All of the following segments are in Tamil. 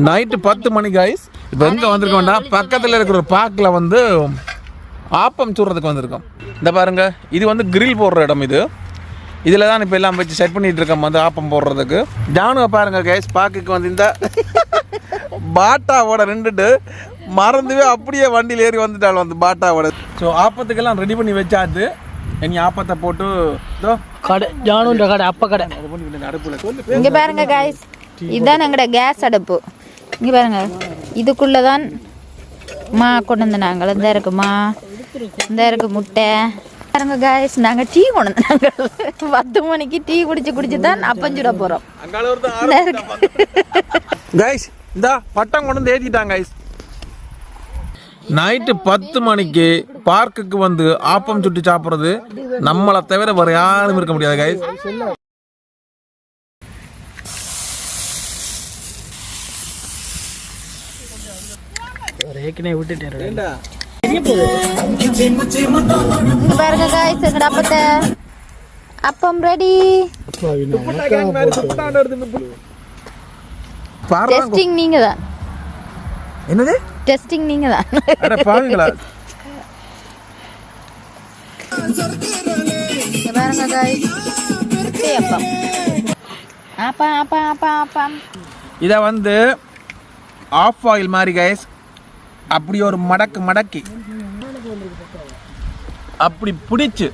நைட்டு 10 மணி கைஸ். இப்போ எங்கே வந்திருக்கோம்னா பக்கத்தில் இருக்கிற ஒரு பார்க்கில் வந்து ஆப்பம் சுடுறதுக்கு வந்திருக்கோம். இந்த பாருங்க, இது வந்து கிரில் போடுற இடம். இதில் தான் இப்போ எல்லாம் வச்சு செட் பண்ணிட்டு இருக்கோம் வந்து ஆப்பம் போடுறதுக்கு. ஜானுவை பாருங்க கைஸ், பார்க்குக்கு வந்து இந்த பாட்டாவோட நின்றுட்டு மறந்துவே அப்படியே வண்டியில் ஏறி வந்துட்டாள் வந்து பாட்டாவோட. ஸோ ஆப்பத்துக்கெல்லாம் ரெடி பண்ணி வச்சாது. இனி ஆப்பத்தை போட்டு கடை ஜானுன்ற கடை அப்ப கடை அடுப்புல இங்கே பாருங்க கைஸ், இதுதான் எங்களோட கேஸ் அடுப்பு. இங்கே பாருங்க, இதுக்குள்ளே தான் மா கொண்டு வந்து நாங்கள் இந்த இருக்குமா, இந்த இருக்கு முட்டை பாருங்க கைஸ். நாங்கள் டீ கொண்டு வந்து நாங்கள் 10 மணிக்கு டீ குடிச்சு தான் அப்பம் சுட போகிறோம். கைஸ் இந்த பட்டம் கொண்டு வந்து ஏற்றிட்டாங்க கைஸ். நைட்டு 10 மணிக்கு பார்க்குக்கு வந்து ஆப்பம் சுட்டு சாப்பிட்றது நம்மளை தவிர வேற யாரும் இருக்க முடியாது கைஸ். பாருங்க கைஸ், எங்கட அப்பத்தை அப்பம் ரெடி. டெஸ்டிங் நீங்க தான். என்னது டெஸ்டிங் நீங்க தான். அட பாருங்களா. பாருங்க கைஸ், அப்பம் அப்பம் அப்பம் அப்பம் அப்பம். இதை வந்து ஆஃப் ஆயில் மாதிரி கைஸ், அப்படி ஒரு மடக்கி அப்படி பிடிச்சு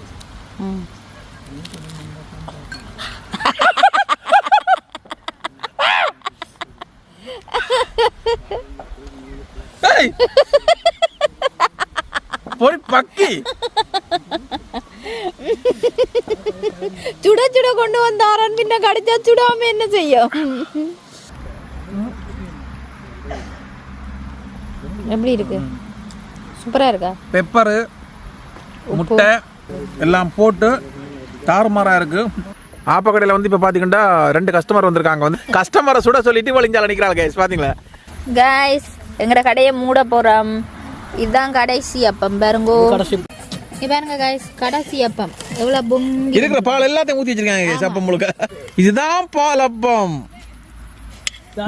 பொடி பக்கி சுட சுட கொண்டு வந்தாரன், பின்ன கடிச்சா சுடாம என்ன செய்யும்? எப்படி இருக்கு? சூப்பரா இருக்கா? பெப்பரு முட்டை எல்லாம் போட்டு தாறுமாறா இருக்கு. ஆப்பக்கடையில் வந்து இப்போ பார்த்தீங்கன்னா 2 கஸ்டமர் வந்திருக்காங்க. வந்து கஸ்டமரை சுட சொல்லிட்டு வலிஞ்சால நிற்கிறாள் கைஸ். பார்த்தீங்களா கைஸ், எங்கட கடையை மூட போறோம். இதுதான் கடைசி அப்பம் பாருங்கோ. பாருங்க கைஸ், கடைசி அப்பம். எவ்வளவு பொங்கி இருக்கிற பால் எல்லாத்தையும் ஊற்றி வச்சிருக்காங்க கைஸ். அப்பம் முழுக்க இதுதான் பால் அப்பம்.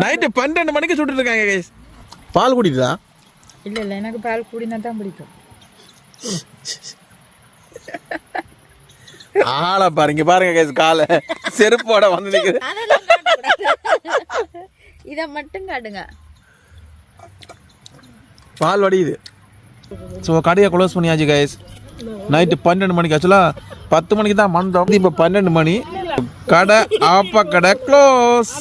நைட்டு 12 மணிக்கு சுட்டு இருக்காங்க கைஸ். பால் குடிக்குதா? இல்ல எனக்கு பால் குடினா தான் பிடிக்கும். ஆளை பாருங்க பாருங்க கைஸ், காலை செருப்போட வந்து நிக்குது. இத மட்டும் காட்டுங்க. பால் வடியுது. ஸோ கடையை க்ளோஸ் பண்ணியாச்சு கைஸ். நைட்டு 12 மணிக்கு, ஆக்சுவலாக 10 மணிக்கு தான் வந்தோம். இப்போ 12 மணி. கடை ஆப்ப கடை க்ளோஸ்.